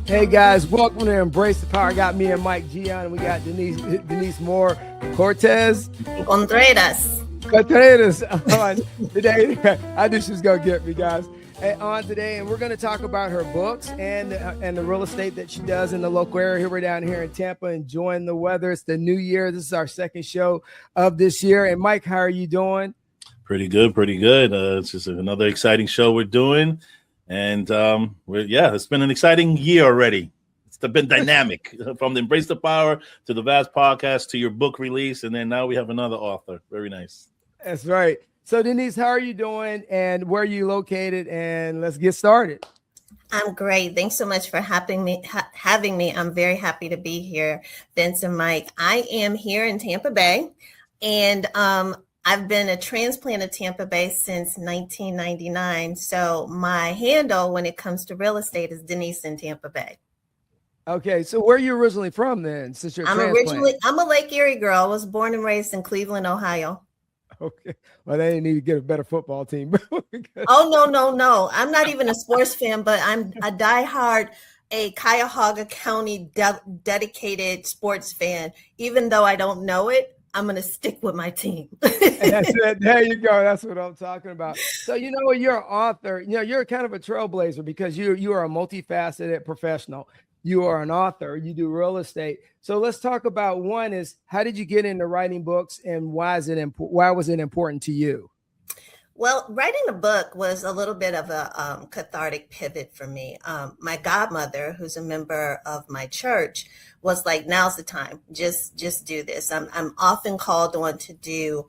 Hey guys, welcome to Embrace the Power. I got me and Mike G on, and we got Denise Moore Contreras on today. I knew she was gonna get me, guys. On today, and we're going to talk about her books and the real estate that she does in the local area. Here we're down here in Tampa enjoying the weather. It's the new year. This is our second show of this year. And Mike, how are you doing? Pretty good. It's just another exciting show we're doing. And it's been an exciting year already. It's been dynamic from the Embrace the Power to the Vast podcast to your book release. And then now we have another author. Very nice. That's right. So Denise, how are you doing and where are you located? And let's get started. I'm great. Thanks so much for having me. I'm very happy to be here, Vince and Mike. I am here in Tampa Bay, and I've been a transplant of Tampa Bay since 1999. So my handle when it comes to real estate is Denise in Tampa Bay. Okay, so where are you originally from then? Since you're I'm a Lake Erie girl. I was born and raised in Cleveland, Ohio. Okay. Well, they need to get a better football team. Oh, no. I'm not even a sports fan, but I'm a diehard Cuyahoga County dedicated sports fan. Even though I don't know it, I'm going to stick with my team. That's it. There you go. That's what I'm talking about. So, you're an author. You're kind of a trailblazer because you are a multifaceted professional. You are an author, you do real estate. So let's talk about one is how did you get into writing books and why was it important to you? Well, writing a book was a little bit of a cathartic pivot for me. My godmother, who's a member of my church, was like, now's the time, just do this. I'm often called on to do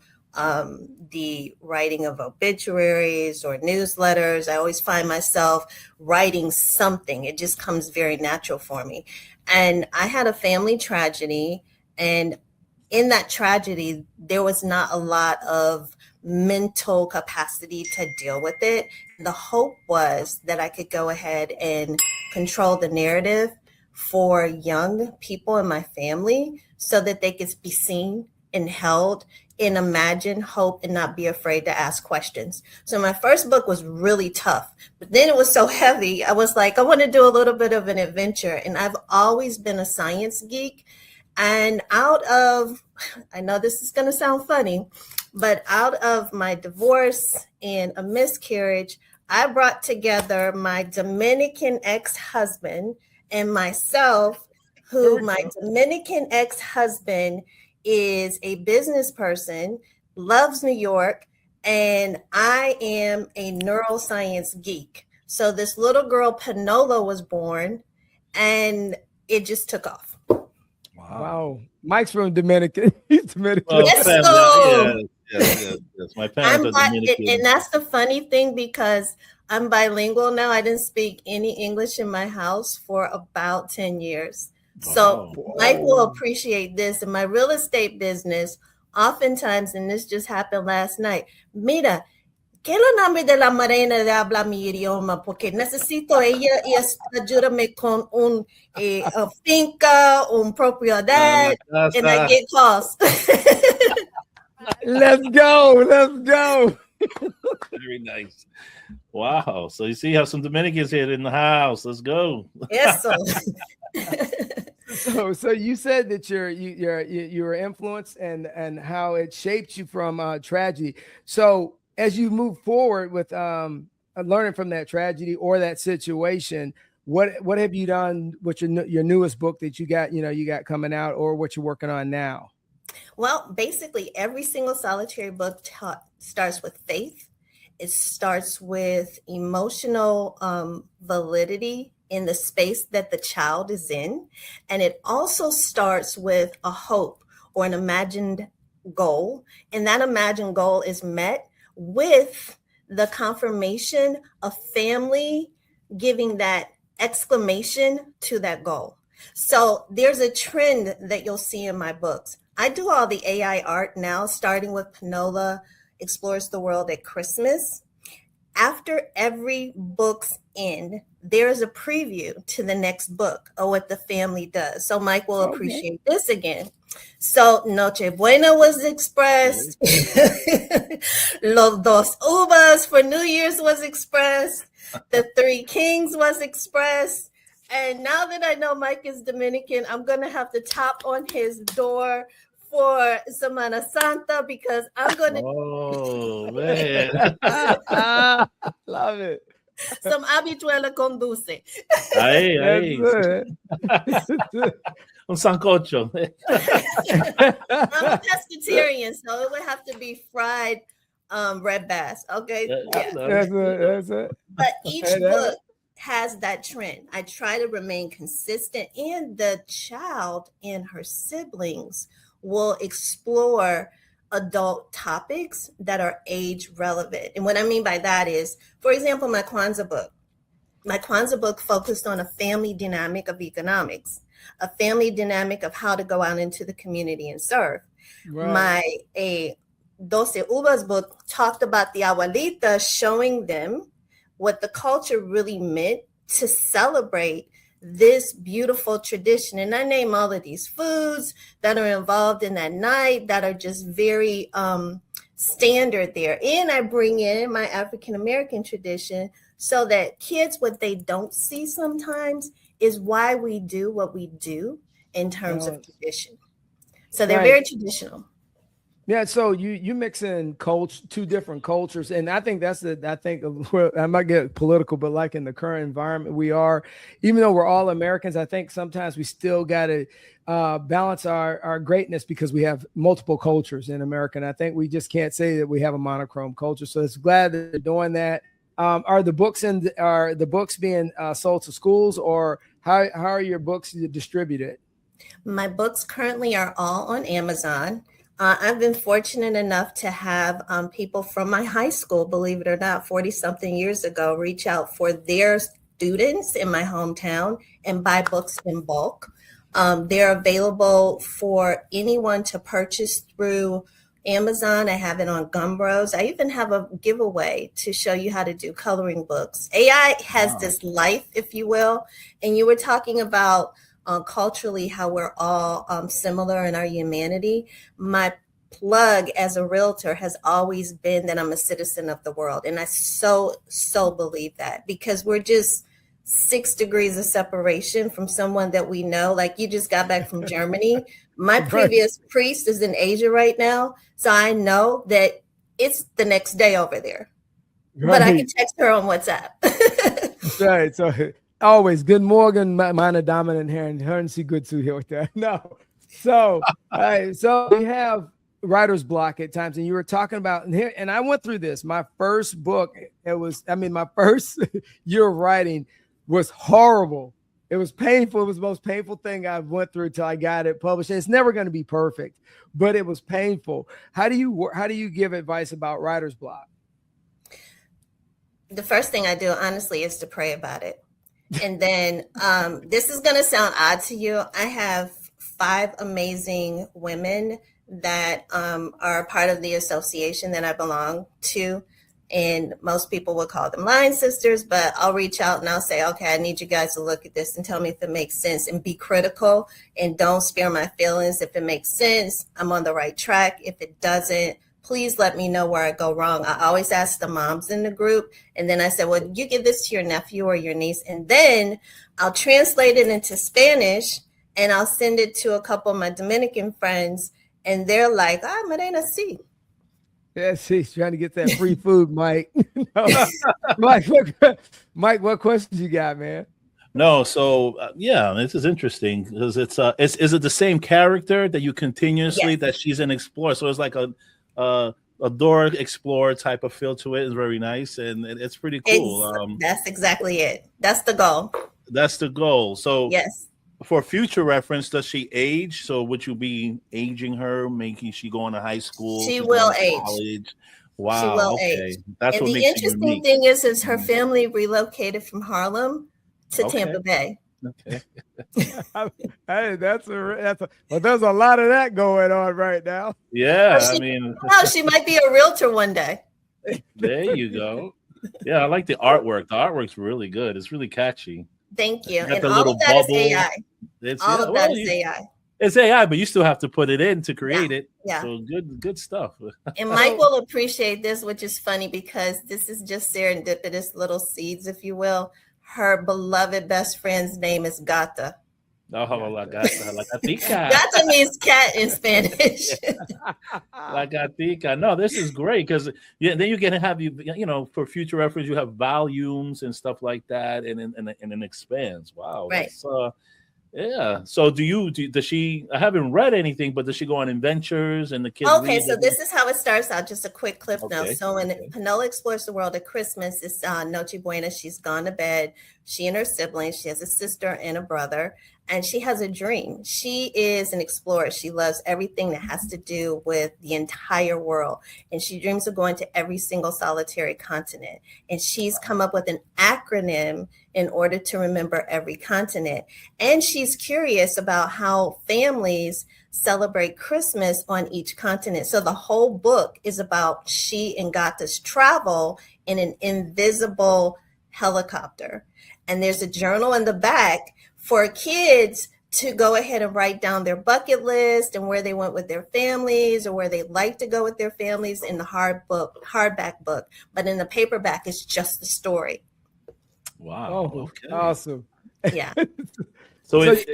the writing of obituaries or newsletters. I always find myself writing something. It just comes very natural for me. And I had a family tragedy, and in that tragedy, there was not a lot of mental capacity to deal with it. The hope was that I could go ahead and control the narrative for young people in my family so that they could be seen and held and imagine, hope, and not be afraid to ask questions. So my first book was really tough, but then it was so heavy. I was like, I want to do a little bit of an adventure. And I've always been a science geek. And I know this is going to sound funny, but out of my divorce and a miscarriage, I brought together my Dominican ex-husband and myself, who my Dominican ex-husband is a business person, loves New York, and I am a neuroscience geek. So this little girl, Panola, was born, and it just took off. Wow. Mike's from Dominican. He's Dominican. Well, yes. My parents are Dominican. And that's the funny thing because I'm bilingual now. I didn't speak any English in my house for about 10 years. So Mike will appreciate this. In my real estate business, oftentimes, and this just happened last night, mira, ¿qué es el nombre de la marena de habla mi idioma? Porque necesito ella y ayúdame con un finca, un propiedad, and I get calls. Let's go. Very nice. Wow. So you see how some Dominicans here in the house. Let's go. Yes, So you said that you were influenced and how it shaped you from tragedy. So as you move forward with learning from that tragedy or that situation, what have you done with your newest book that you got coming out, or what you're working on now? Well, basically every single solitary book starts with faith. It starts with emotional validity in the space that the child is in. And it also starts with a hope or an imagined goal. And that imagined goal is met with the confirmation of family giving that exclamation to that goal. So there's a trend that you'll see in my books. I do all the AI art now, starting with Panola Explores the World at Christmas. After every book's end, there's a preview to the next book or what the family does. So Mike will appreciate this again. So Noche Buena was expressed. Los Dos Uvas for New Year's was expressed. The Three Kings was expressed. And now that I know Mike is Dominican, I'm going to have to tap on his door for Semana Santa because I'm going to Oh man. Love it. some habichuela con dulce. Ahí, That's ahí. it. Un sancocho. I'm a pescatarian, so it would have to be fried red bass. Okay. Yeah. That's it. That's it. But each Hey, that- book has that trend. I try to remain consistent, and the child and her siblings will explore adult topics that are age relevant. And what I mean by that is, for example, my Kwanzaa book focused on a family dynamic of economics, a family dynamic of how to go out into the community and serve. Right. My Doce Uvas book talked about the abuelita, showing them what the culture really meant to celebrate this beautiful tradition. And I name all of these foods that are involved in that night that are just very standard there. And I bring in my African-American tradition so that kids, what they don't see sometimes is why we do what we do in terms of tradition. So they're very traditional. Yeah, so you mix in two different cultures, and I think I might get political, but like in the current environment we are, even though we're all Americans, I think sometimes we still got to balance our greatness because we have multiple cultures in America, and I think we just can't say that we have a monochrome culture. So it's glad that they're doing that. Are the books being sold to schools, or how are your books distributed? My books currently are all on Amazon. I've been fortunate enough to have people from my high school, believe it or not, 40-something years ago, reach out for their students in my hometown and buy books in bulk. They're available for anyone to purchase through Amazon. I have it on Gumroad. I even have a giveaway to show you how to do coloring books. AI has this life, if you will, and you were talking about culturally how we're all similar in our humanity. My plug as a realtor has always been that I'm a citizen of the world. And I so believe that, because we're just 6 degrees of separation from someone that we know. Like, you just got back from Germany. My previous priest is in Asia right now. So I know that it's the next day over there. Right. But I can text her on WhatsApp. Right. So always good morning, meine Damen und Herren. Hören Sie gut zu hier with that. No. So, so we have writer's block at times, and you were talking about, and I went through this. My first book, my first year of writing was horrible. It was painful. It was the most painful thing I went through until I got it published. And it's never going to be perfect, but it was painful. How do you give advice about writer's block? The first thing I do, honestly, is to pray about it. And then this is going to sound odd to you. I have 5 amazing women that are part of the association that I belong to. And most people would call them line sisters, but I'll reach out and I'll say, okay, I need you guys to look at this and tell me if it makes sense, and be critical and don't spare my feelings. If it makes sense, I'm on the right track. If it doesn't, please let me know where I go wrong. I always ask the moms in the group. And then I said, well, you give this to your nephew or your niece, and then I'll translate it into Spanish and I'll send it to a couple of my Dominican friends. And they're like, Marina, sí. Yeah, he's trying to get that free food, Mike. Mike, what questions you got, man? No, so this is interesting because is it the same character that you continuously that she's an explorer? So it's like a Dora Explorer type of feel to it. Is very nice, and it's pretty cool. That's exactly it. That's the goal. That's the goal. So yes. For future reference, does she age? So would you be aging her, making she go into high school? She will age. College? Wow. She will age. That's and what the makes interesting thing is her family relocated from Harlem to Tampa Bay. Okay. Hey, there's a lot of that going on right now. Yeah, she might be a realtor one day. There you go. Yeah, I like the artwork. The artwork's really good. It's really catchy. Thank you. And all of that is AI. All of that is AI. It's AI, but you still have to put it in to create it. Yeah. So good stuff. And Mike will appreciate this, which is funny because this is just serendipitous little seeds, if you will. her beloved best friend's name is Gata. Oh, la gata, la gatica. Gata means cat in Spanish. La gatica. No, this is great because then you can have for future reference, you have volumes and stuff like that, and it expands. Wow, Right. that's yeah. So does she? I haven't read anything, but does she go on adventures and the kids? Okay, so this is how it starts out. Just a quick clip note. So when Panola explores the world at Christmas, it's Noche Buena. She's gone to bed. She and her siblings. She has a sister and a brother, and she has a dream. She is an explorer. She loves everything that has to do with the entire world, and she dreams of going to every single solitary continent. And she's come up with an acronym in order to remember every continent. And she's curious about how families celebrate Christmas on each continent. So the whole book is about she and Gata's travel in an invisible helicopter. And there's a journal in the back for kids to go ahead and write down their bucket list and where they went with their families or where they like to go with their families in the hardback book. But in the paperback, it's just the story. Wow. Oh, okay. Awesome. Yeah. so then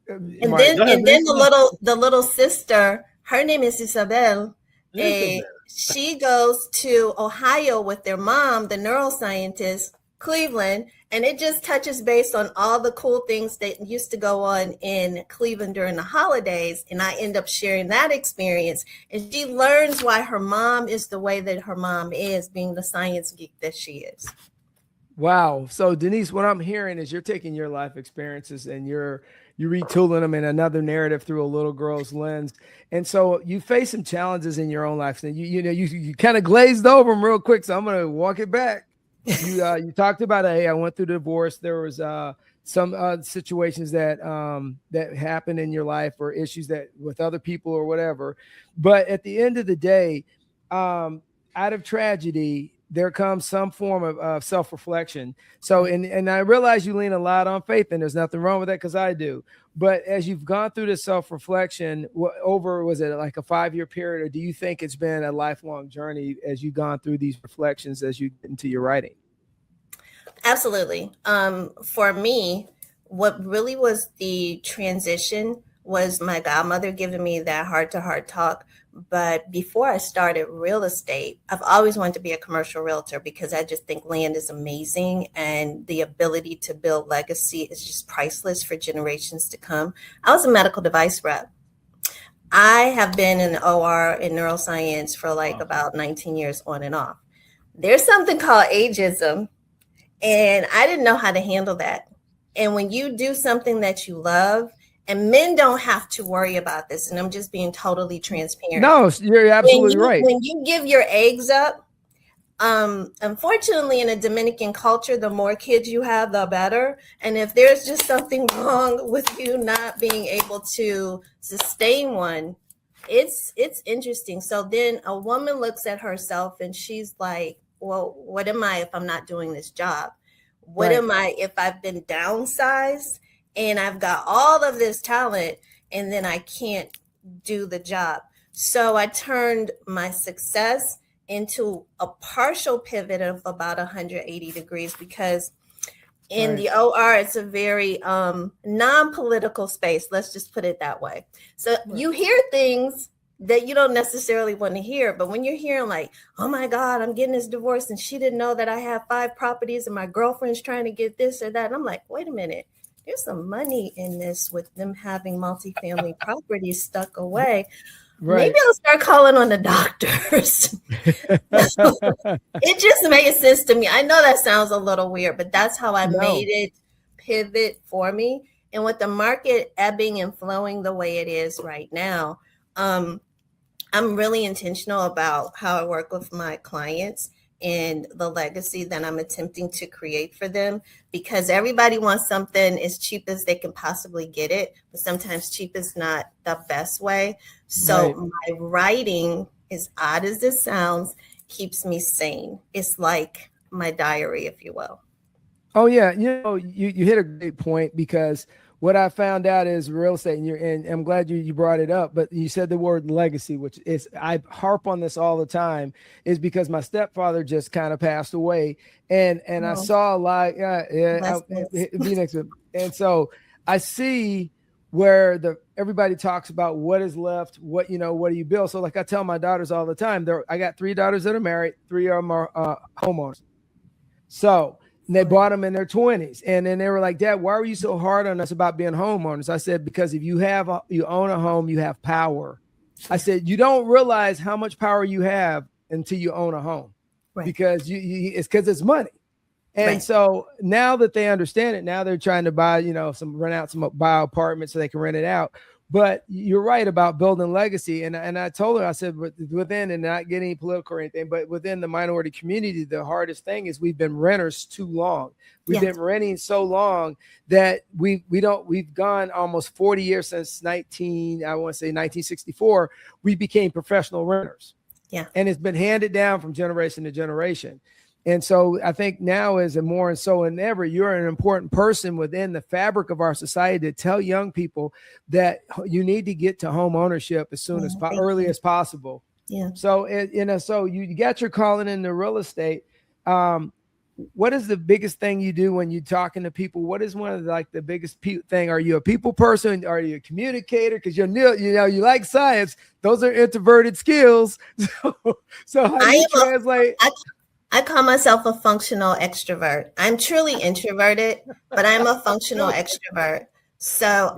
the little sister, her name is Isabel. She goes to Ohio with their mom, the neuroscientist, Cleveland, and it just touches base on all the cool things that used to go on in Cleveland during the holidays. And I end up sharing that experience. And she learns why her mom is the way that her mom is, being the science geek that she is. Wow. So Denise, what I'm hearing is you're taking your life experiences and you're retooling them in another narrative through a little girl's lens. And so you face some challenges in your own life. And you kind of glazed over them real quick. So I'm going to walk it back. You talked about, hey, I went through the divorce. There was some situations that happened in your life or issues that with other people or whatever. But at the end of the day, out of tragedy, there comes some form of self-reflection. So, and I realize you lean a lot on faith, and there's nothing wrong with that because I do. But as you've gone through this self-reflection was it like a 5-year period, or do you think it's been a lifelong journey as you've gone through these reflections as you get into your writing? Absolutely. For me, what really was the transition was my godmother giving me that heart-to-heart talk. But before I started real estate, I've always wanted to be a commercial realtor because I just think land is amazing and the ability to build legacy is just priceless for generations to come. I was a medical device rep. I have been in the OR in neuroscience for about 19 years on and off. There's something called ageism, and I didn't know how to handle that. And when you do something that you love, and men don't have to worry about this, and I'm just being totally transparent. No, you're absolutely right. When you give your eggs up, unfortunately, in a Dominican culture, the more kids you have, the better. And if there's just something wrong with you not being able to sustain one, it's interesting. So then a woman looks at herself and she's like, well, what am I if I'm not doing this job? What am I if I've been downsized? And I've got all of this talent and then I can't do the job. So I turned my success into a partial pivot of about 180 degrees because in the OR, it's a very non-political space. Let's just put it that way. So you hear things that you don't necessarily want to hear. But when you're hearing like, oh my God, I'm getting this divorce and she didn't know that I have 5 properties and my girlfriend's trying to get this or that. And I'm like, wait a minute. There's some money in this with them having multifamily properties stuck away. Maybe I'll start calling on the doctors. It just made sense to me. I know that sounds a little weird, but that's how I made it pivot for me. And with the market ebbing and flowing the way it is right now, I'm really intentional about how I work with my clients and the legacy that I'm attempting to create for them, because everybody wants something as cheap as they can possibly get it, but sometimes cheap is not the best way. So my writing, as odd as this sounds, keeps me sane. It's like my diary, if you will. Oh yeah, you hit a great point, because what I found out is real estate, and I'm glad you brought it up, but you said the word legacy, which is, I harp on this all the time, is because my stepfather just kind of passed away, and I saw a lot, be next to him. And so I see where everybody talks about what is left, what do you build? So like I tell my daughters all the time, I got 3 daughters that are married, 3 of them are homeowners. So they bought them in their 20s. And then they were like, Dad, why were you so hard on us about being homeowners? I said, because if you own a home, you have power. I said, you don't realize how much power you have until you own a home, because it's because it's money. And so now that they understand it, now they're trying to buy, buy apartments so they can rent it out. But you're right about building legacy. And I told her, I said, within, and not getting political or anything, but within the minority community, the hardest thing is we've been renters too long. We've been renting so long that we've gone almost 40 years since 1964. We became professional renters. Yeah. And it's been handed down from generation to generation. And so I think now is more and so than ever, you're an important person within the fabric of our society to tell young people that you need to get to home ownership as soon as early as possible. Yeah. So, so you got your calling into real estate. What is the biggest thing you do when you're talking to people? What is one of the biggest thing? Are you a people person? Are you a communicator? Because you like science. Those are introverted skills. So how do you translate? I call myself a functional extrovert. I'm truly introverted, but I'm a functional extrovert. So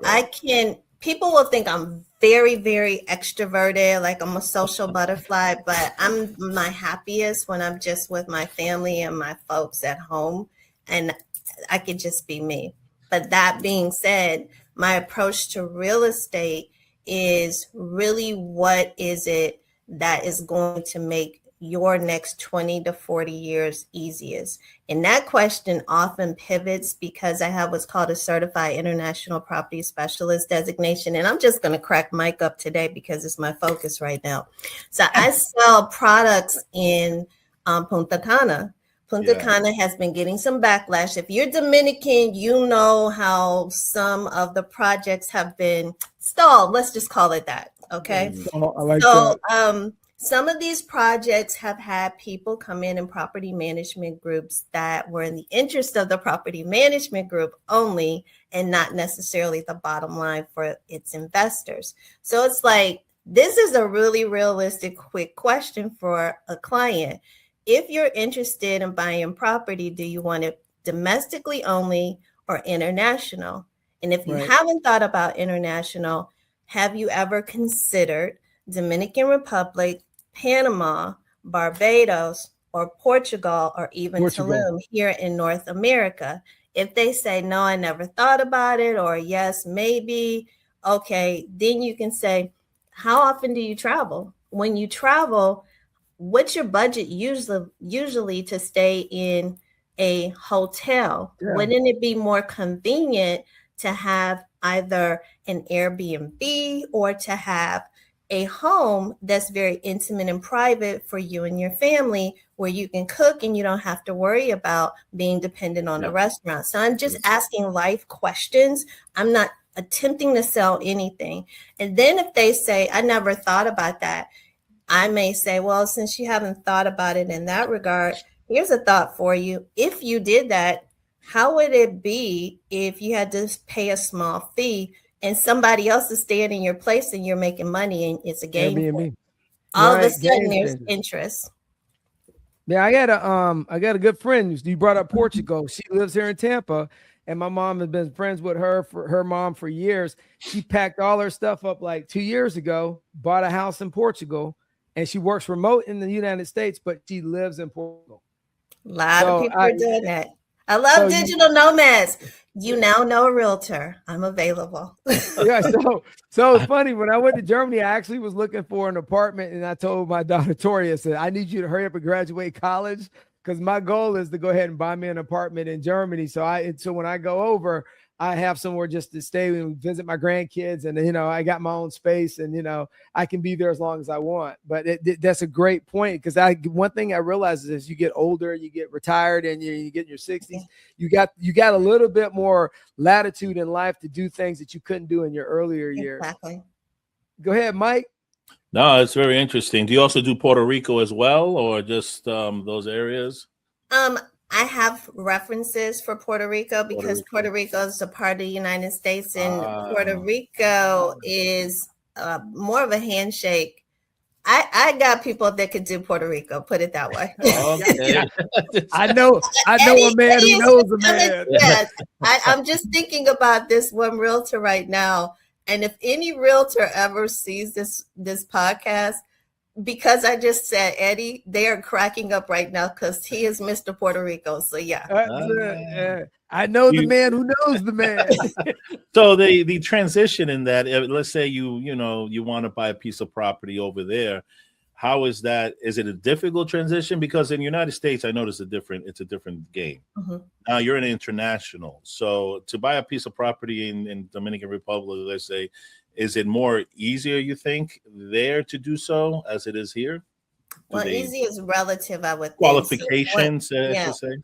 people will think I'm very, very extroverted, like I'm a social butterfly, but I'm my happiest when I'm just with my family and my folks at home, and I could just be me. But that being said, my approach to real estate is really, what is it that is going to make your next 20 to 40 years easiest? And that question often pivots because I have what's called a certified international property specialist designation. And I'm just going to crack Mike up today because it's my focus right now. So I sell products in Punta Cana. Punta Cana has been getting some backlash. If you're Dominican, you know how some of the projects have been stalled. Let's just call it that. Okay. Oh, I like that. Some of these projects have had people come in property management groups that were in the interest of the property management group only, and not necessarily the bottom line for its investors. So it's like, this is a really realistic, quick question for a client. If you're interested in buying property, do you want it domestically only or international? And if you haven't thought about international, have you ever considered Dominican Republic, Panama, Barbados, or Portugal, or even Tulum here in North America? If they say, no, I never thought about it, or yes, maybe, okay, then you can say, how often do you travel? When you travel, what's your budget usually to stay in a hotel? Yeah. Wouldn't it be more convenient to have either an Airbnb or to have a home that's very intimate and private for you and your family, where you can cook and you don't have to worry about being dependent on a restaurant? So I'm just asking life questions. I'm not attempting to sell anything. And then if they say, I never thought about that, I may say, well, since you haven't thought about it in that regard, here's a thought for you. If you did that, how would it be if you had to pay a small fee and somebody else is staying in your place and you're making money and it's a game? All of a sudden there's interest. Yeah, I got a good friend. You brought up Portugal. She lives here in Tampa, and my mom has been friends with her mom for years. She packed all her stuff up like 2 years ago, bought a house in Portugal, and she works remote in the United States, but she lives in Portugal. A lot of people are doing that. I love digital nomads. You now know a realtor. I'm available. Yeah, so it's funny. When I went to Germany, I actually was looking for an apartment, and I told my daughter Tori, I said, I need you to hurry up and graduate college because my goal is to go ahead and buy me an apartment in Germany. So when I go over, I have somewhere just to stay and visit my grandkids, and I got my own space, and I can be there as long as I want. But that's a great point, because one thing I realize is as you get older, you get retired, and you get in your 60s, you got a little bit more latitude in life to do things that you couldn't do in your earlier years. Exactly. Go ahead, Mike. No, it's very interesting. Do you also do Puerto Rico as well, or just those areas? I have references for Puerto Rico because Puerto Rico is a part of the United States, and Puerto Rico is more of a handshake. I got people that could do Puerto Rico, put it that way. Okay. I know a man who knows a man. Yes, I'm just thinking about this one realtor right now, and if any realtor ever sees this podcast, because I just said Eddie, they are cracking up right now because he is Mr. Puerto Rico. So yeah. I know the man who knows the man. So the transition in that, let's say you want to buy a piece of property over there. How is that? Is it a difficult transition? Because in the United States, I noticed it's a different game. Mm-hmm. Now you're an international. So to buy a piece of property in Dominican Republic, let's say, is it more easier, you think, there to do so as it is here? Well, easy is relative, I would think. Qualifications, I should say.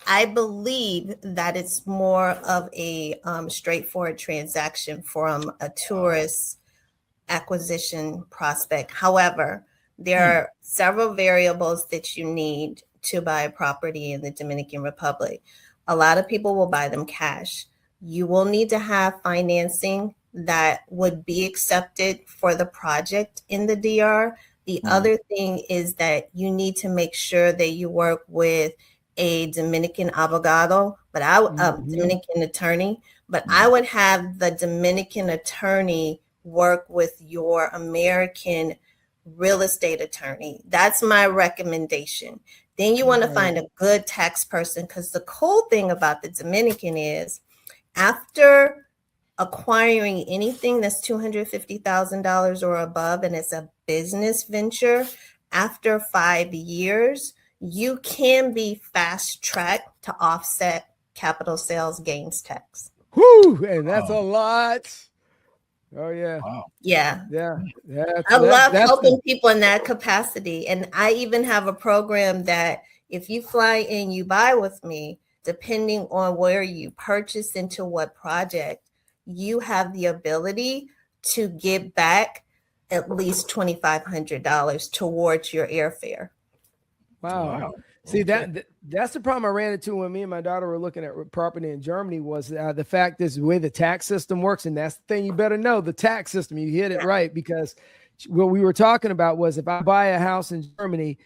I believe that it's more of a straightforward transaction from a tourist acquisition prospect. However, there are several variables that you need to buy a property in the Dominican Republic. A lot of people will buy them cash. You will need to have financing that would be accepted for the project in the DR. The other thing is that you need to make sure that you work with a Dominican abogado, but Dominican attorney, but I would have the Dominican attorney work with your American real estate attorney. That's my recommendation. Then you want to find a good tax person, because the cool thing about the Dominican is after acquiring anything that's $250,000 or above, and it's a business venture, after 5 years, you can be fast tracked to offset capital sales gains tax. Whoo, and that's a lot. Oh yeah. Wow. Yeah. I love helping people in that capacity. And I even have a program that if you fly in, you buy with me, depending on where you purchase into what project, you have the ability to give back at least $2,500 towards your airfare. Wow. See, that's the problem I ran into when me and my daughter were looking at property in Germany, was the fact is the way the tax system works. And that's the thing you better know, the tax system. You hit it right, because what we were talking about was if I buy a house in Germany,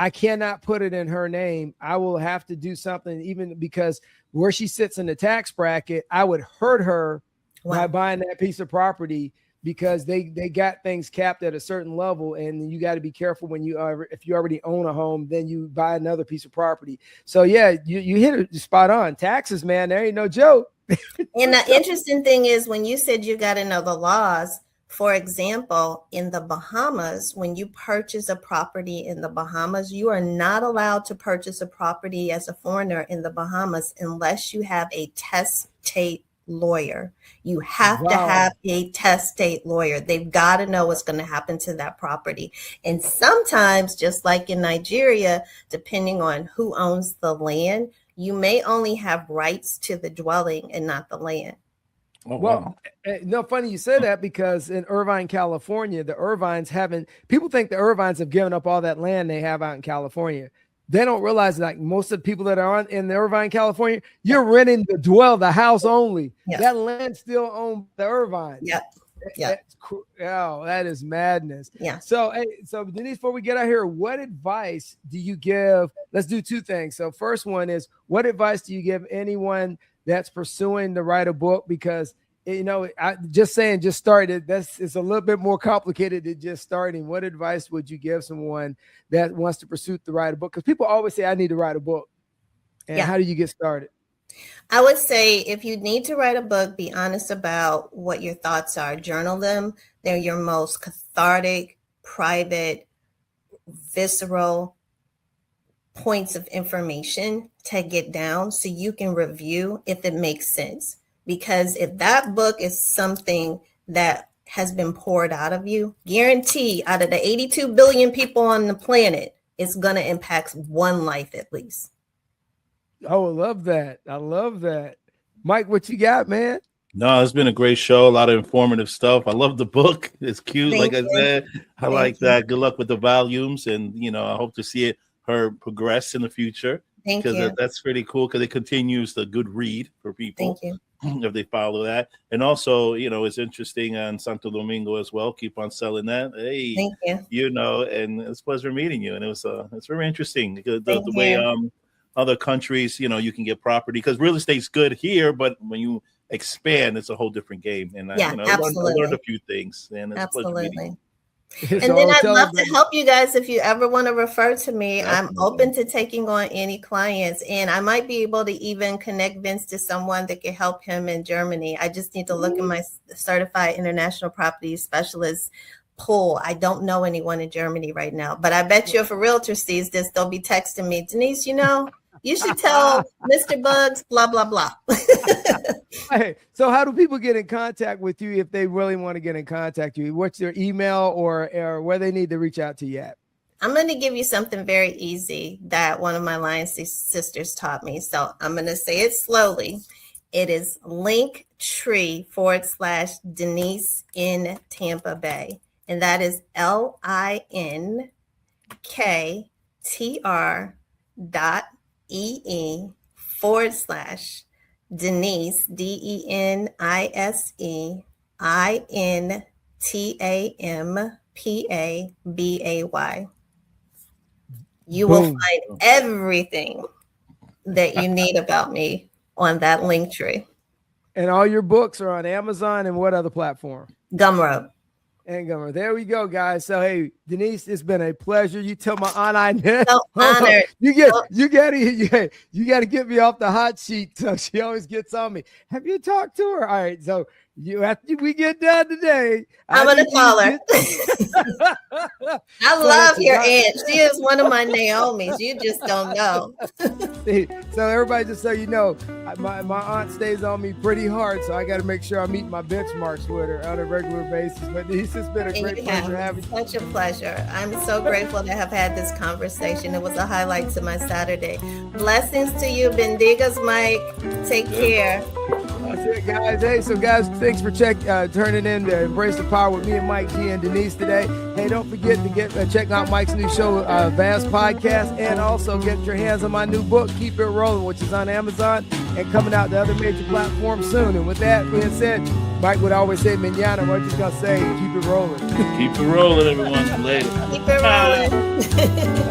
I cannot put it in her name. I will have to do something, even because where she sits in the tax bracket, I would hurt her by buying that piece of property, because they got things capped at a certain level, and you got to be careful when if you already own a home, then you buy another piece of property. So yeah, you hit it spot on. Taxes, man, there ain't no joke. And the interesting thing is, when you said you got to know the laws, for example, in the Bahamas, when you purchase a property in the Bahamas, you are not allowed to purchase a property as a foreigner in the Bahamas unless you have a testate lawyer. You have to have a testate lawyer. They've got to know what's going to happen to that property. And sometimes, just like in Nigeria, depending on who owns the land, you may only have rights to the dwelling and not the land. Oh, wow. No, funny you say that, because in Irvine, California, people think the Irvines have given up all that land they have out in California. They don't realize, like, most of the people that are in the Irvine, California, you're renting the house only. Yeah. That land still owned the Irvine. Yeah. That is madness. Yeah. So Denise, before we get out here, what advice do you give? Let's do two things. So first one is, what advice do you give anyone that's pursuing to write a book? Because just started. It's a little bit more complicated than just starting. What advice would you give someone that wants to pursue to write a book? Because people always say, I need to write a book. And how do you get started? I would say, if you need to write a book, be honest about what your thoughts are. Journal them. They're your most cathartic, private, visceral points of information to get down so you can review if it makes sense. Because if that book is something that has been poured out of you, guarantee out of the 82 billion people on the planet, it's going to impact one life at least. Oh, I love that. I love that. Mike, what you got, man? No, it's been a great show. A lot of informative stuff. I love the book. It's cute. Thank Like you. I said, I Thank like you. that. Good luck with the volumes. And, you know, I hope to see her progress in the future. Thank Because you. that's pretty cool because it continues the good read for people. Thank you. If they follow that. And also, you know, it's interesting on Santo Domingo as well. Keep on selling that. Hey, Thank you. you know, and it's a pleasure meeting you. And it's very interesting because Thank the way you. other countries, you know, you can get property because real estate's good here, but when you expand, it's a whole different game. And Yeah, I absolutely. learned a few things. And it's a pleasure meeting you. Absolutely. So And then I'll I'd tell love to everybody- help you guys if you ever want to refer to me. I'm Definitely. open to taking on any clients, and I might be able to even connect Vince to someone that can help him in Germany. I just need to look in my certified international property specialist pool. I don't know anyone in Germany right now, but I bet you if a realtor sees this, they'll be texting me, Denise, you know, you should tell Mr. Bugs, blah, blah, blah. Hey, so how do people get in contact with you if they really want to get in contact with you? What's their email or where they need to reach out to you at? I'm going to give you something very easy that one of my Lion sisters taught me. So I'm going to say it slowly. It is Linktree/Denise in Tampa Bay. And that is linktr.ee/Denise, DENISEINTAMPABAY. You will Boom. find everything that you need about me on that link tree. And all your books are on Amazon and what other platform? Gumroad. And Gumroad. There we go, guys. So hey, Denise, it's been a pleasure. You tell my aunt I know. So honored. You gotta get me off the hot sheet. So she always gets on me. Have you talked to her? All right. So after we get done today, I'm going to call her. I love your aunt. She is one of my Naomi's. You just don't know. So everybody, just so you know, my aunt stays on me pretty hard. So I got to make sure I meet my benchmarks with her on a regular basis. But this has been a great pleasure having you. Such a pleasure. I'm so grateful to have had this conversation. It was a highlight to my Saturday. Blessings to you. Bendigas, Mike. Take care. That's it, guys. Hey, so guys, thanks for turning in to Embrace the Power with me and Mike G and Denise today. Hey, don't forget to check out Mike's new show, Vast Podcast, and also get your hands on my new book, Keep It Rolling, which is on Amazon and coming out to other major platforms soon. And with that being said, Mike would always say mañana. We're just gonna say keep it rolling. Keep it rolling, everyone. Later. Keep it rolling.